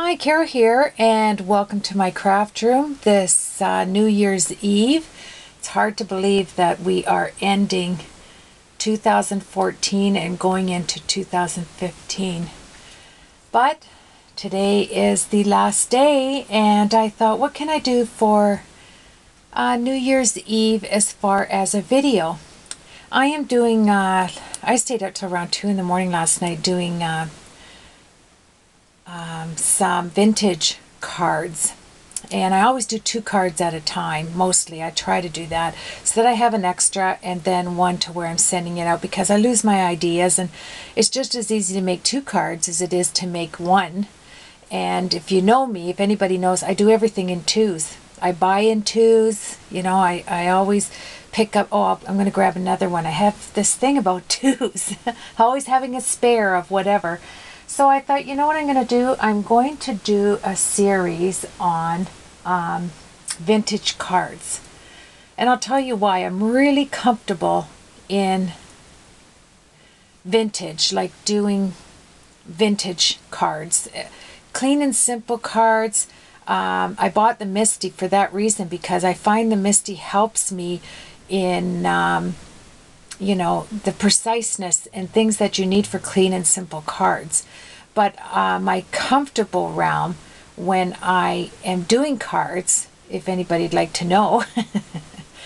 Hi, Carol here, and welcome to my craft room this New Year's Eve. It's hard to believe that we are ending 2014 and going into 2015. But today is the last day, and I thought, what can I do for New Year's Eve as far as a video? I am doing, I stayed up till around 2 in the morning last night doing some vintage cards, and I always do 2 cards at a time. Mostly I try to do that so that I have an extra and then one to where I'm sending it out, because I lose my ideas, and it's just as easy to make 2 cards as it is to make one. And if you know me, if anybody knows, I do everything in 2s. I buy in 2s, you know. I always pick up, oh, I'm going to grab another one. I have this thing about 2s. Always having a spare of whatever. So I thought, you know what I'm going to do? I'm going to do a series on vintage cards. And I'll tell you why. I'm really comfortable in vintage, like doing vintage cards. Clean and simple cards. I bought the Misty for that reason, because I find the Misty helps me in you know, the preciseness and things that you need for clean and simple cards. But my comfortable realm when I am doing cards, if anybody'd like to know,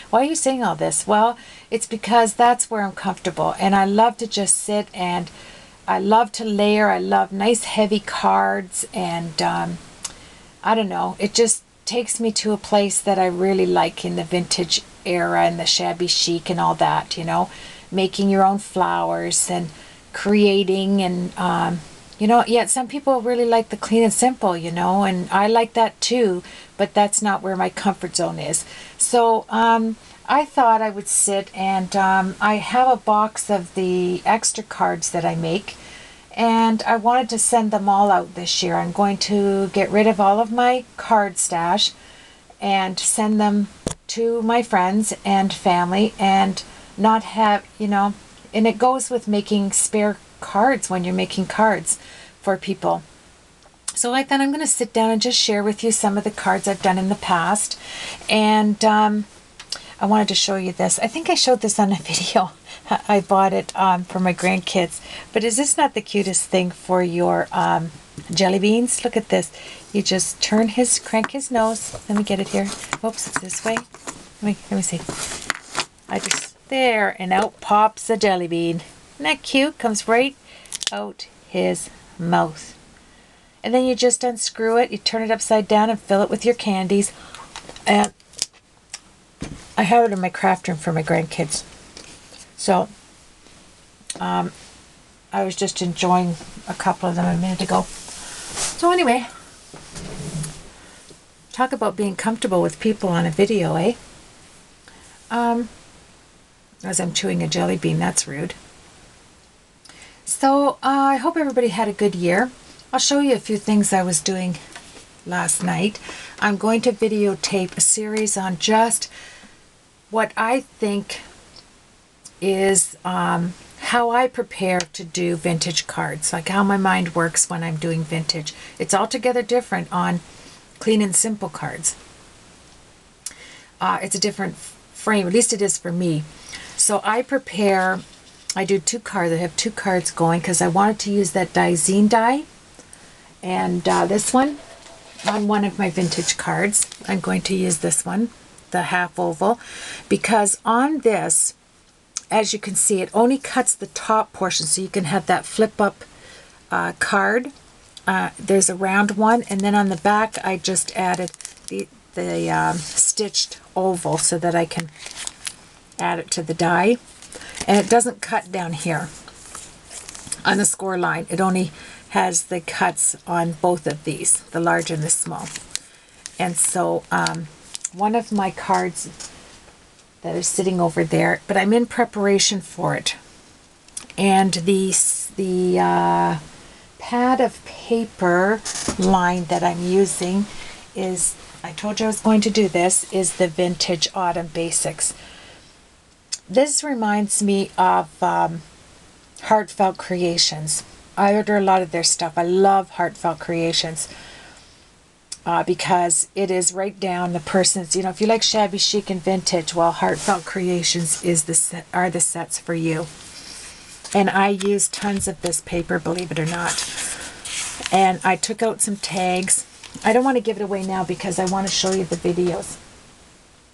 why are you saying all this? Well, it's because that's where I'm comfortable, and I love to just sit, and I love to layer. I love nice heavy cards, and I don't know, it just takes me to a place that I really like in the vintage era and the shabby chic and all that, you know, making your own flowers and creating, and you know, yet some people really like the clean and simple, you know, and I like that too, but that's not where my comfort zone is. So I thought I would sit, and I have a box of the extra cards that I make, and I wanted to send them all out this year. I'm going to get rid of all of my card stash and send them to my friends and family, and not have, you know, and it goes with making spare cards when you're making cards for people. So I thought I'm going to sit down and just share with you some of the cards I've done in the past. And I wanted to show you this. I think I showed this on a video. I bought it for my grandkids. But is this not the cutest thing for your jelly beans? Look at this. You just crank his nose. Let me get it here. Oops, it's this way. Let me see. I just, there, and out pops a jelly bean. Isn't that cute? Comes right out his mouth. And then you just unscrew it, you turn it upside down and fill it with your candies. And I have it in my craft room for my grandkids. So I was just enjoying a couple of them a minute ago. So anyway, talk about being comfortable with people on a video, eh? As I'm chewing a jelly bean, that's rude. So I hope everybody had a good year. I'll show you a few things I was doing last night. I'm going to videotape a series on just what I think is how I prepare to do vintage cards, like how my mind works when I'm doing vintage. It's altogether different on clean and simple cards. It's a different frame, at least it is for me. So I do 2 cards. I have 2 cards going because I wanted to use that Daisine die. And this one, on one of my vintage cards, I'm going to use this one, the half oval, because on this, as you can see, it only cuts the top portion, so you can have that flip up card. There's a round one, and then on the back I just added the stitched oval so that I can add it to the die. And it doesn't cut down here on the score line. It only has the cuts on both of these, the large and the small. And so one of my cards that is sitting over there, but I'm in preparation for it. And the pad of paper line that I'm using is, I told you I was going to do this, is the Vintage Autumn Basics. This reminds me of Heartfelt Creations. I order a lot of their stuff. I love Heartfelt Creations. because it is right down the person's, you know, if you like shabby chic and vintage, well, Heartfelt Creations is are the sets for you. And I use tons of this paper, believe it or not. And I took out some tags. I don't want to give it away now because I want to show you the videos.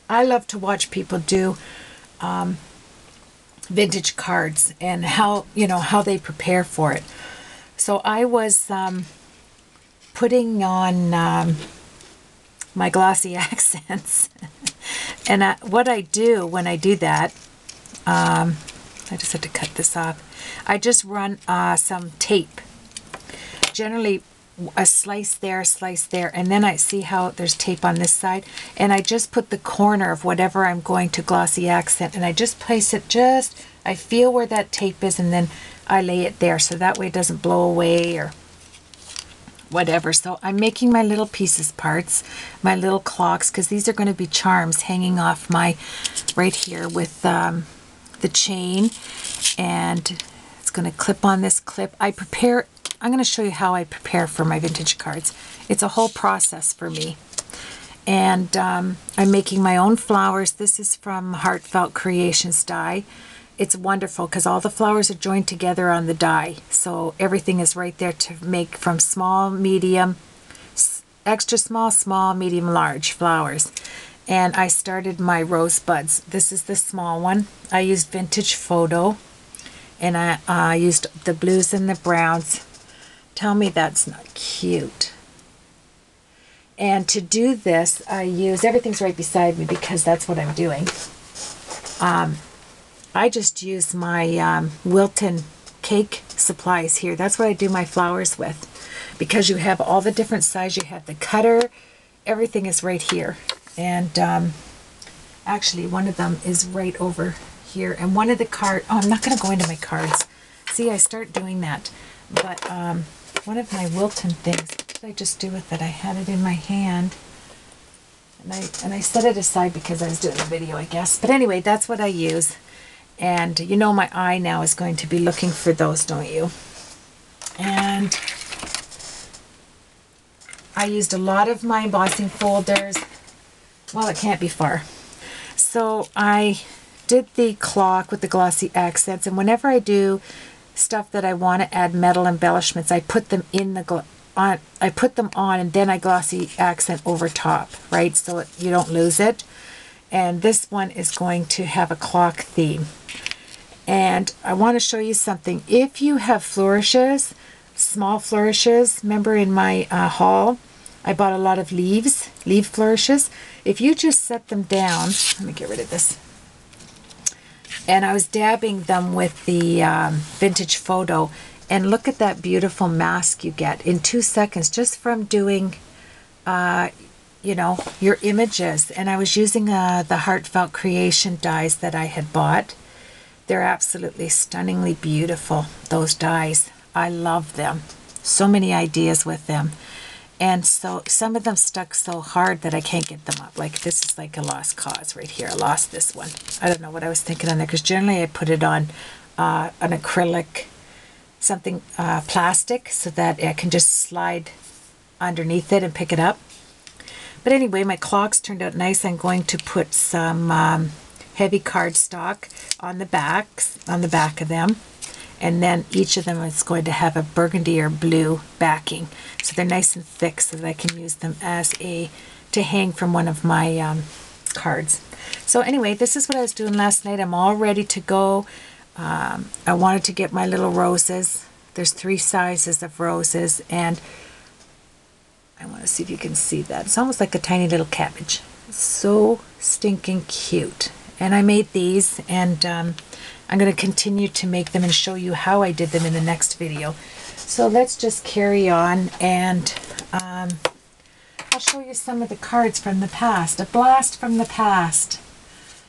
I love to watch people do vintage cards and how, you know, how they prepare for it. So I was putting on my glossy accents. And what I do when I do that, I just had to cut this off. I just run some tape. Generally a slice there, and then I see how there's tape on this side, and I just put the corner of whatever I'm going to glossy accent, and I just place it I feel where that tape is, and then I lay it there so that way it doesn't blow away or whatever. So I'm making my little pieces parts, my little clocks, because these are going to be charms hanging off my right here with the chain, and it's going to clip on this clip. I'm going to show you how I prepare for my vintage cards. It's a whole process for me. And I'm making my own flowers. This is from Heartfelt Creations die. It's wonderful because all the flowers are joined together on the die. So everything is right there to make from small, medium, extra small, small, medium, large flowers. And I started my rosebuds. This is the small one. I used Vintage Photo. And I used the blues and the browns. Tell me that's not cute. And to do this, I use, everything's right beside me because that's what I'm doing. I just use my Wilton cake supplies here. That's what I do my flowers with. Because you have all the different sizes. You have the cutter. Everything is right here. And actually, one of them is right over here. And one of the I'm not going to go into my cards. See, I start doing that. But one of my Wilton things, what did I just do with it? I had it in my hand. And I set it aside because I was doing the video, I guess. But anyway, that's what I use. And you know my eye now is going to be looking for those, don't you? And I used a lot of my embossing folders. Well, it can't be far. So I did the clock with the glossy accents, and whenever I do stuff that I want to add metal embellishments, I put them in the I put them on, and then I glossy accent over top, right? So you don't lose it. And this one is going to have a clock theme. And I want to show you something. If you have flourishes, small flourishes, remember in my haul, I bought a lot of leaf flourishes. If you just set them down, let me get rid of this. And I was dabbing them with the Vintage Photo. And look at that beautiful mask you get in 2 seconds just from doing, you know, your images. And I was using the Heartfelt Creation dies that I had bought. They're absolutely stunningly beautiful, those dies. I love them. So many ideas with them. And so some of them stuck so hard that I can't get them up. Like this is like a lost cause right here. I lost this one. I don't know what I was thinking on there because generally I put it on an acrylic, something plastic, so that I can just slide underneath it and pick it up. But anyway, my clocks turned out nice. I'm going to put some heavy cardstock on the back of them. And then each of them is going to have a burgundy or blue backing. So they're nice and thick so that I can use them as to hang from one of my cards. So anyway, this is what I was doing last night. I'm all ready to go. I wanted to get my little roses. There's 3 sizes of roses, and I want to see if you can see that. It's almost like a tiny little cabbage. So stinking cute. And I made these, and I'm going to continue to make them and show you how I did them in the next video. So let's just carry on, and I'll show you some of the cards from the past. A blast from the past.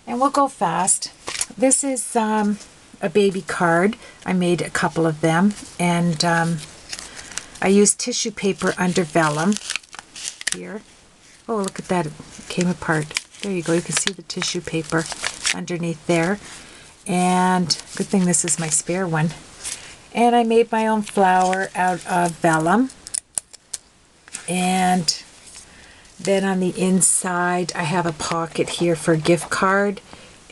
And we'll go fast. This is a baby card. I made a couple of them, and I used tissue paper under vellum here. Oh, look at that. It came apart. There you go. You can see the tissue paper underneath there. And good thing this is my spare one. And I made my own flower out of vellum. And Then on the inside, I have a pocket here for gift card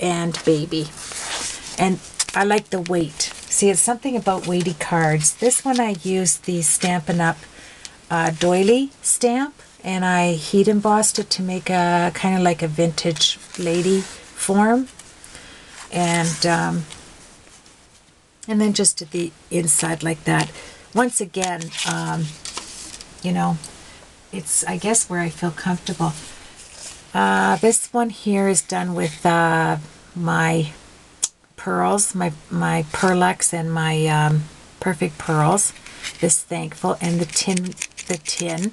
and baby. And I like the weight. See, it's something about weighty cards. This one I used the Stampin' Up! Doily stamp, and I heat embossed it to make a kind of like a vintage lady form. And then just did the inside like that. Once again, you know, it's, I guess, where I feel comfortable. This one here is done with my pearls, my Pearlex and my Perfect Pearls. This Thankful, and the tin.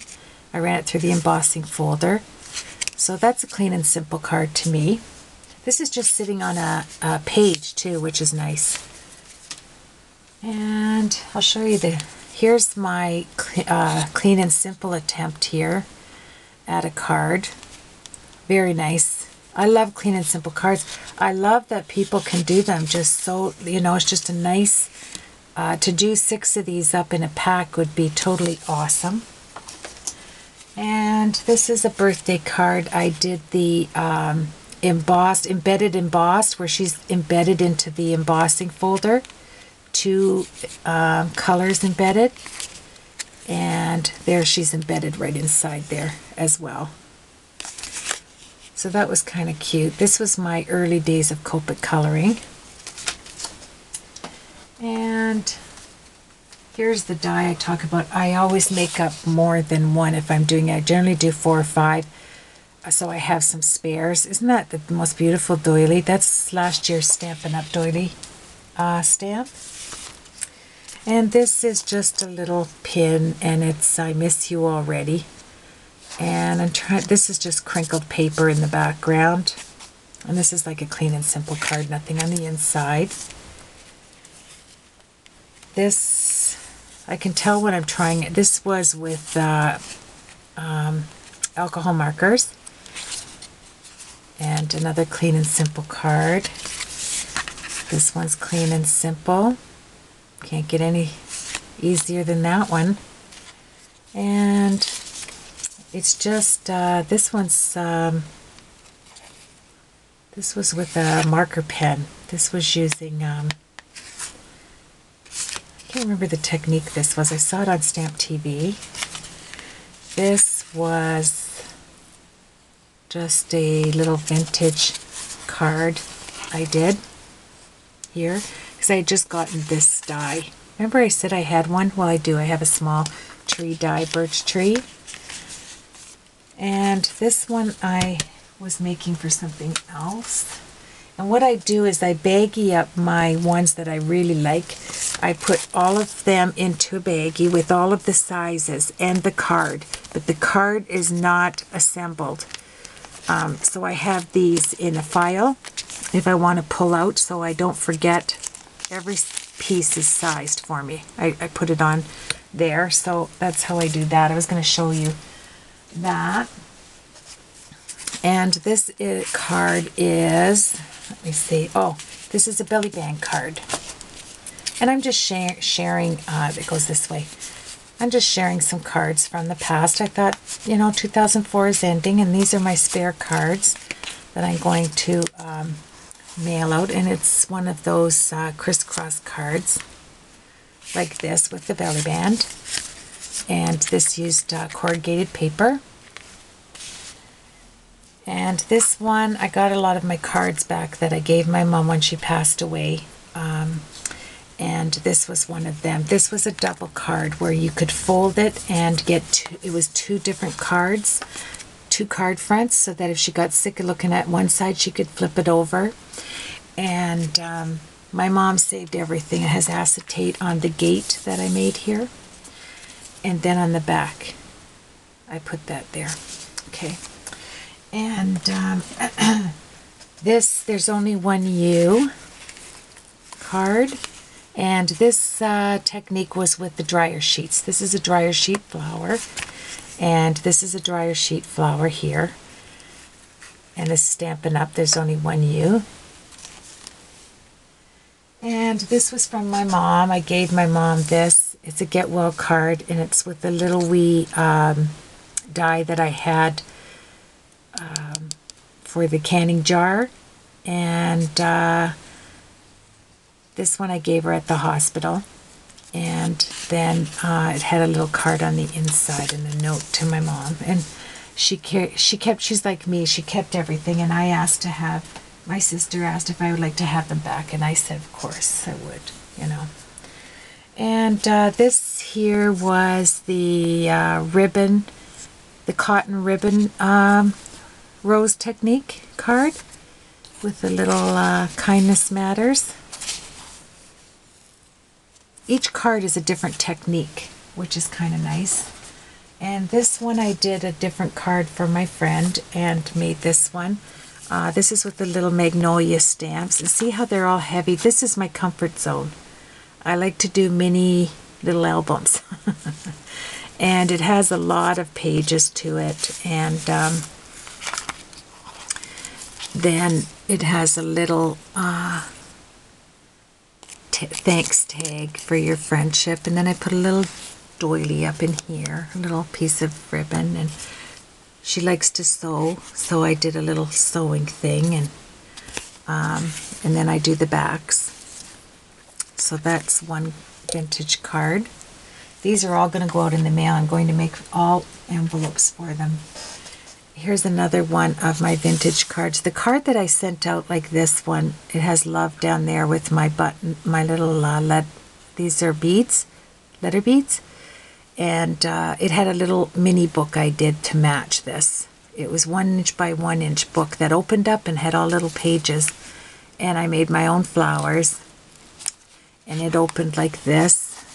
I ran it through the embossing folder. So that's a clean and simple card to me. This is just sitting on a page too, which is nice. And I'll show you here's my clean and simple attempt here at a card. Very nice. I love clean and simple cards. I love that people can do them just so, you know, it's just a nice, to do 6 of these up in a pack would be totally awesome. And this is a birthday card. I did the embedded embossed, where she's embedded into the embossing folder. 2 colors embedded. And there she's embedded right inside there as well. So that was kind of cute. This was my early days of Copic coloring. And here's the die I talk about. I always make up more than one if I'm doing it. I generally do 4 or 5, so I have some spares. Isn't that the most beautiful doily? That's last year's Stampin' Up! Doily stamp. And this is just a little pin, and it's I Miss You Already. And this is just crinkled paper in the background. And this is like a clean and simple card, nothing on the inside. This, I can tell when I'm trying it. This was with alcohol markers. And another clean and simple card. This one's clean and simple. Can't get any easier than that one. And it's just, this one's, this was with a marker pen. This was using, I can't remember the technique this was. I saw it on Stamp TV. This was just a little vintage card I did here, because I had just gotten this die. Remember I said I had one? Well, I do. I have a small tree die, birch tree. And this one I was making for something else. And what I do is I baggie up my ones that I really like. I put all of them into a baggie with all of the sizes and the card. But the card is not assembled. So I have these in a file if I want to pull out, so I don't forget. Every piece is sized for me. I put it on there, so that's how I do that. I was going to show you that. And this card is, let me see, oh, this is a Belly Band card. And I'm just sharing, it goes this way. I'm just sharing some cards from the past. I thought, you know, 2004 is ending, and these are my spare cards that I'm going to mail out. And it's one of those crisscross cards, like this, with the belly band. And this used corrugated paper. And this one, I got a lot of my cards back that I gave my mom when she passed away. And this was one of them. This was a double card where you could fold it and get it was 2 different cards, 2 card fronts, so that if she got sick of looking at one side, she could flip it over. And my mom saved everything. It has acetate on the gate that I made here. And then on the back, I put that there. Okay. And there's only one U card. And this technique was with the dryer sheets. This is a dryer sheet flower, and this is a dryer sheet flower here. And this Stampin' Up! There's only one U. And this was from my mom. I gave my mom this. It's a Get Well card, and it's with the little wee die that I had for the canning jar, and this one I gave her at the hospital. And then it had a little card on the inside and a note to my mom. And she's like me, she kept everything. And I asked to have, my sister asked if I would like to have them back. And I said, of course I would, you know. And this here was the ribbon, the cotton ribbon rose technique card with the little kindness matters. Each card is a different technique, which is kind of nice. And this one I did a different card for my friend and made this one. This is with the little magnolia stamps. And see how they're all heavy? This is my comfort zone. I like to do mini little albums. And it has a lot of pages to it. And then it has a little thanks tag for your friendship, and then I put a little doily up in here, a little piece of ribbon, and she likes to sew, so I did a little sewing thing, and then I do the backs. So that's one vintage card. These are all going to go out in the mail. I'm going to make all envelopes for them. Here's another one of my vintage cards. The card that I sent out, like this one, it has love down there with my button, my little these are beads, letter beads. And it had a little mini book I did to match this. It was 1 inch by 1 inch book that opened up and had all little pages. And I made my own flowers. And it opened like this.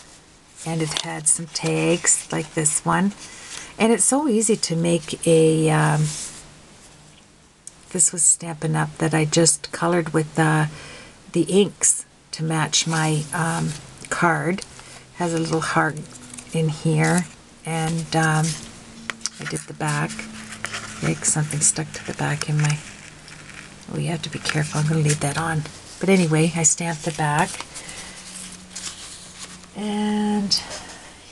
And it had some tags like this one. And it's so easy to make a, this was Stampin' Up! That I just colored with the inks to match my card. Has a little heart in here, and I did the back. Like something stuck to the back in my, oh, you have to be careful, I'm going to leave that on. But anyway, I stamped the back. And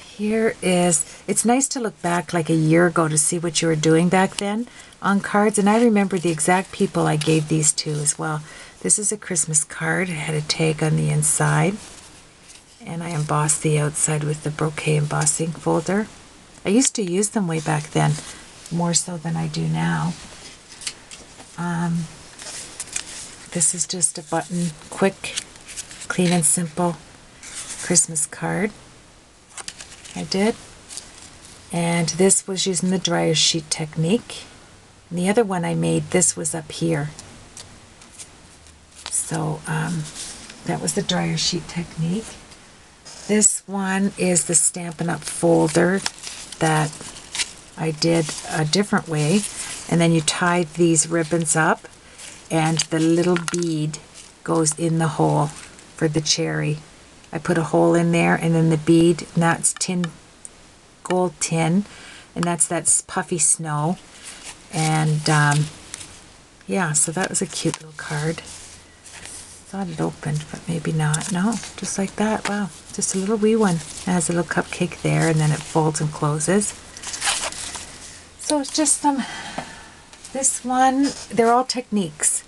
here is, it's nice to look back like a year ago to see what you were doing back then on cards. And I remember the exact people I gave these to as well. This is a Christmas card. It had a tag on the inside. And I embossed the outside with the Brocade embossing folder. I used to use them way back then, more so than I do now. This is just a button, quick, clean and simple Christmas card I did. And this was using the dryer sheet technique. And the other one I made, this was up here. So that was the dryer sheet technique. This one is the Stampin' Up! Folder that I did a different way. And then you tie these ribbons up, and the little bead goes in the hole for the cherry. I put a hole in there, and then the bead, and that's tin, gold tin, and that's that puffy snow. And yeah, so that was a cute little card. Thought it opened, but maybe not. No, just like that. Wow, just a little wee one. It has a little cupcake there, and then it folds and closes. So it's just some, this one, they're all techniques.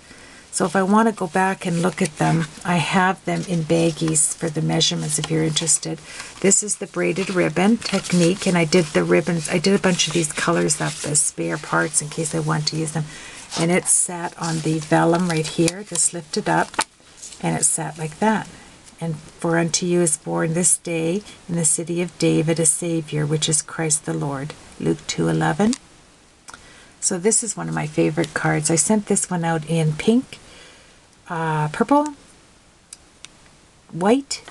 So if I want to go back and look at them, I have them in baggies for the measurements if you're interested. This is the braided ribbon technique, and I did the ribbons, I did a bunch of these colors up as spare parts in case I want to use them. And it sat on the vellum right here, just lifted up. And it sat like that. And for unto you is born this day in the city of David a Savior, which is Christ the Lord. Luke 2:11. So this is one of my favorite cards. I sent this one out in pink, purple, white,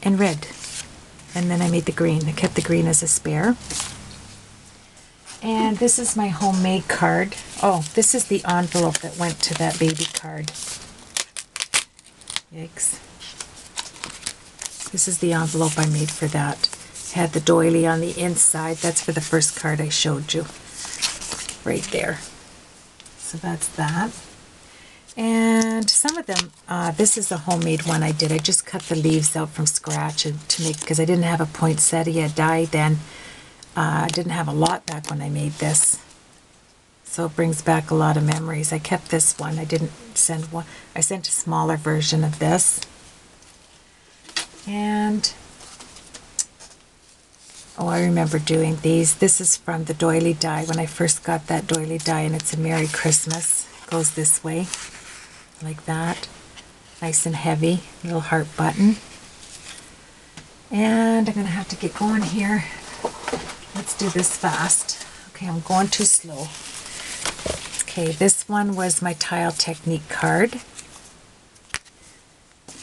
and red. And then I made the green. I kept the green as a spare. And this is my homemade card. Oh, this is the envelope that went to that baby card. Yikes. This is the envelope I made for that. Had the doily on the inside. That's for the first card I showed you. Right there. So that's that. And some of them, this is a homemade one I did. I just cut the leaves out from scratch and to make, because I didn't have a poinsettia die then. I didn't have a lot back when I made this. so it brings back a lot of memories. I kept this one. I didn't send one. I sent a smaller version of this. And oh, I remember doing these. This is from the doily die, when I first got that doily die, and it's a Merry Christmas. It goes this way, like that. Nice and heavy, little heart button. And I'm going to have to get going here. Let's do this fast. Okay, I'm going too slow. Okay, this one was my Tile Technique card.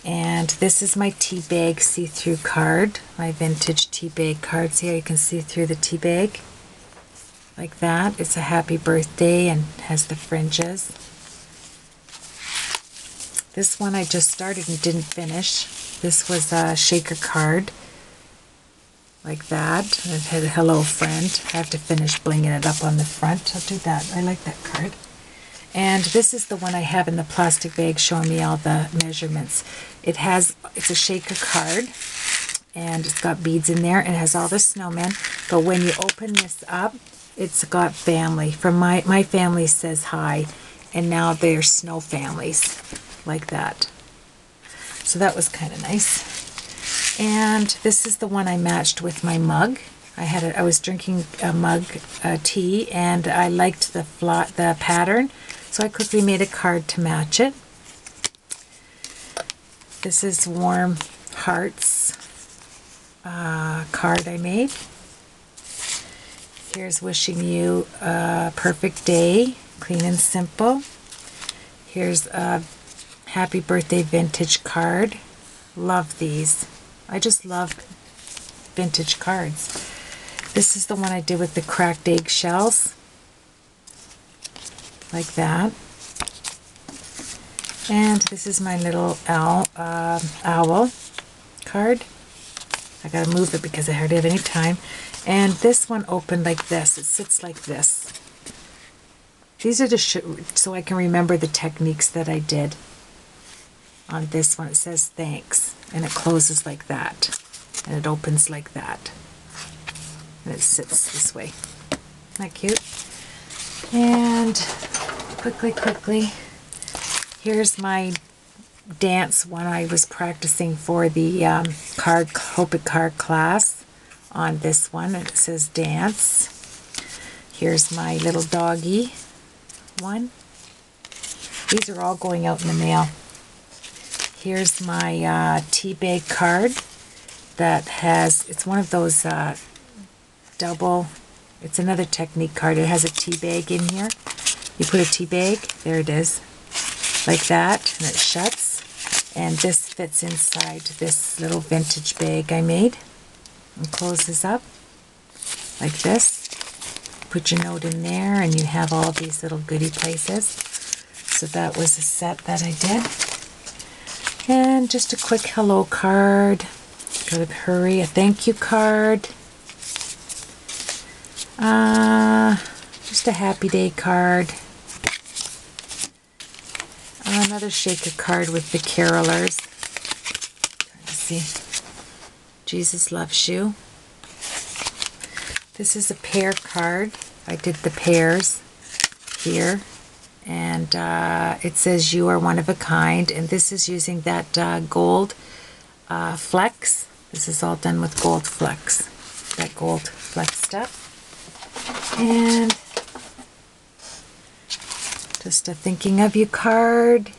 And this is my tea bag see-through card, my vintage tea bag card. See how you can see through the tea bag? Like that. It's a happy birthday and has the fringes. This one I just started and didn't finish. This was a shaker card. Like that. And it had a hello friend. I have to finish blinging it up on the front. I'll do that. I like that card. And this is the one I have in the plastic bag showing me all the measurements. It's a shaker card, and it's got beads in there, and it has all the snowmen. But when you open this up, it's got family. From my family says hi, and now they're snow families, like that. So that was kind of nice. And this is the one I matched with my mug. I was drinking a mug tea, and I liked the pattern. So I quickly made a card to match it. This is Warm Hearts card I made. Here's wishing you a perfect day, clean and simple. Here's a happy birthday vintage card. Love these. I just love vintage cards. This is the one I did with the cracked eggshells. Like that. And this is my little owl card. I gotta move it because I hardly have any time. And this one opened like this. It sits like this. These are just so I can remember the techniques that I did. On this one it says thanks, and it closes like that, and it opens like that, and it sits this way. Isn't that cute? And quickly, here's my dance one I was practicing for the Hope It card class. On this one it says dance. Here's my little doggy one. These are all going out in the mail. Here's my tea bag card that it's one of those double. It's another technique card. It has a tea bag in here. You put a tea bag, there it is, like that, and it shuts. And this fits inside this little vintage bag I made and closes up like this. Put your note in there, and you have all these little goodie places. So that was a set that I did. And just a quick hello card. Gotta hurry. A thank you card. Just a happy day card. Another shaker card with the carolers. Trying to see. Jesus loves you. This is a pear card. I did the pears here. And it says you are one of a kind. And this is using that gold flex. This is all done with gold flex. That gold flex stuff. And just a thinking of you card.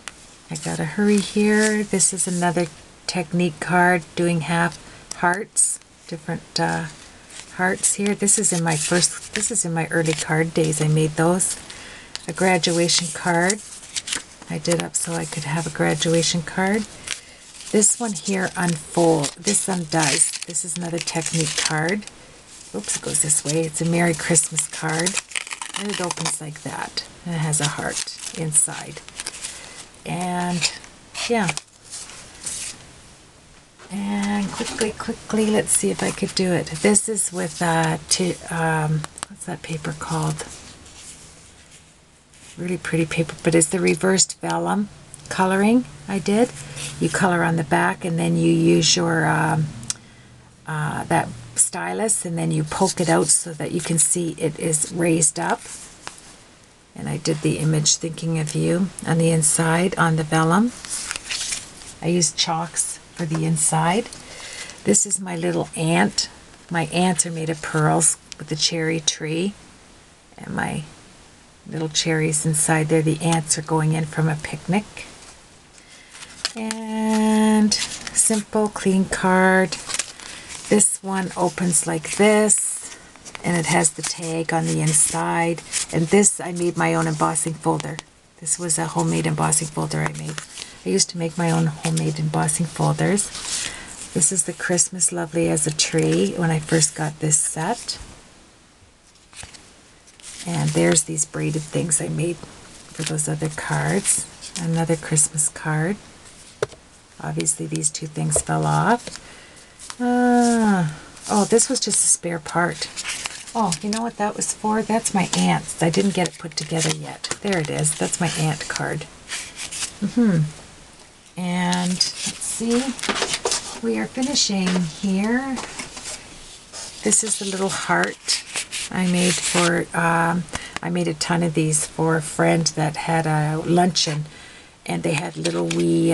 I gotta hurry here. This is another technique card doing half hearts, different hearts here. This is in my early card days. I made those. A graduation card. I did up so I could have a graduation card. This one here this undoes. This is another technique card. Oops, it goes this way. It's a Merry Christmas card. And it opens like that. And it has a heart inside. And yeah. And quickly, let's see if I could do it. This is with, what's that paper called? Really pretty paper, but it's the reversed vellum coloring I did. You color on the back, and then you use your, that stylus, and then you poke it out so that you can see it is raised up. And I did the image thinking of you on the inside on the vellum. I used chalks for the inside. This is my little ant. My ants are made of pearls with the cherry tree. And my little cherries inside there. The ants are going in from a picnic. And simple, clean card. This one opens like this, and it has the tag on the inside. And this, I made my own embossing folder. This was a homemade embossing folder I made. I used to make my own homemade embossing folders. This is the Christmas Lovely as a Tree when I first got this set. And there's these braided things I made for those other cards. Another Christmas card. Obviously these two things fell off. Oh, this was just a spare part. Oh, you know what that was for? That's my ants. I didn't get it put together yet. There it is. That's my ant card. And let's see. We are finishing here. This is the little heart I made for, I made a ton of these for a friend that had a luncheon, and they had little wee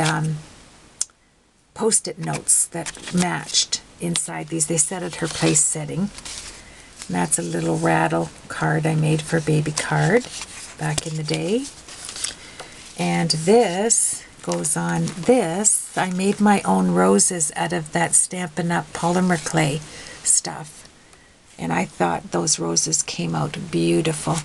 Post-it notes that matched inside these. They set at her place setting. And that's a little rattle card I made for Baby Card back in the day. And this goes on this. I made my own roses out of that Stampin' Up! Polymer clay stuff. And I thought those roses came out beautiful.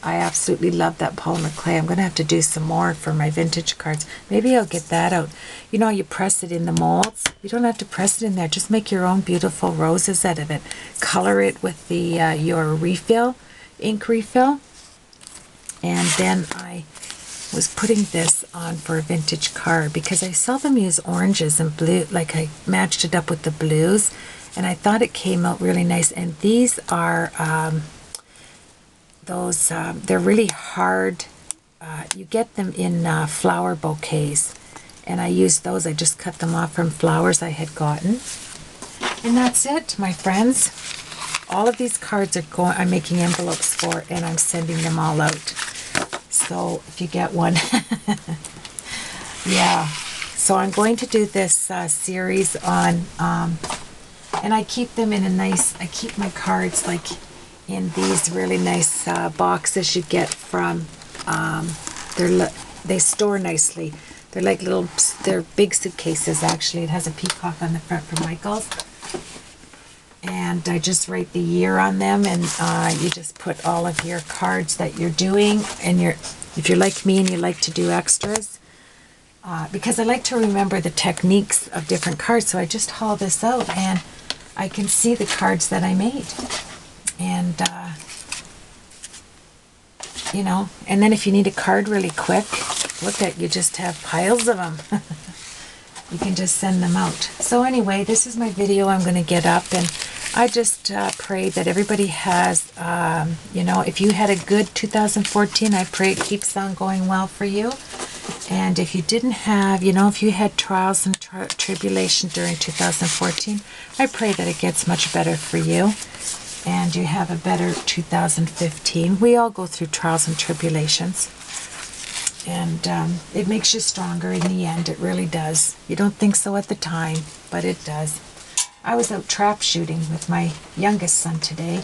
I absolutely love that polymer clay. I'm going to have to do some more for my vintage cards. Maybe I'll get that out. You know, you press it in the molds. You don't have to press it in there. Just make your own beautiful roses out of it. Color it with the your refill, ink refill. And then I was putting this on for a vintage card because I seldom use oranges and blue. Like I matched it up with the blues, and I thought it came out really nice. And these are they're really hard. You get them in flower bouquets, and I used those. I just cut them off from flowers I had gotten. And that's it, my friends. All of these cards I'm making envelopes for, and I'm sending them all out. So if you get one, yeah. So I'm going to do this series on, and I keep them in a nice, I keep my cards like in these really nice boxes you get from, they store nicely. They're like little, they're big suitcases actually. It has a peacock on the front for Michael's. And I just write the year on them, and you just put all of your cards that you're doing, and if you're like me and you like to do extras, because I like to remember the techniques of different cards, so I just haul this out and I can see the cards that I made. And you know, and then if you need a card really quick, look at, you just have piles of them. You can just send them out. So anyway, this is my video I'm going to get up, and I just pray that everybody has, you know, if you had a good 2014, I pray it keeps on going well for you. And if you didn't have, you know, if you had trials and tribulation during 2014, I pray that it gets much better for you and you have a better 2015. We all go through trials and tribulations. And it makes you stronger in the end. It really does. You don't think so at the time, but it does. I was out trap shooting with my youngest son today,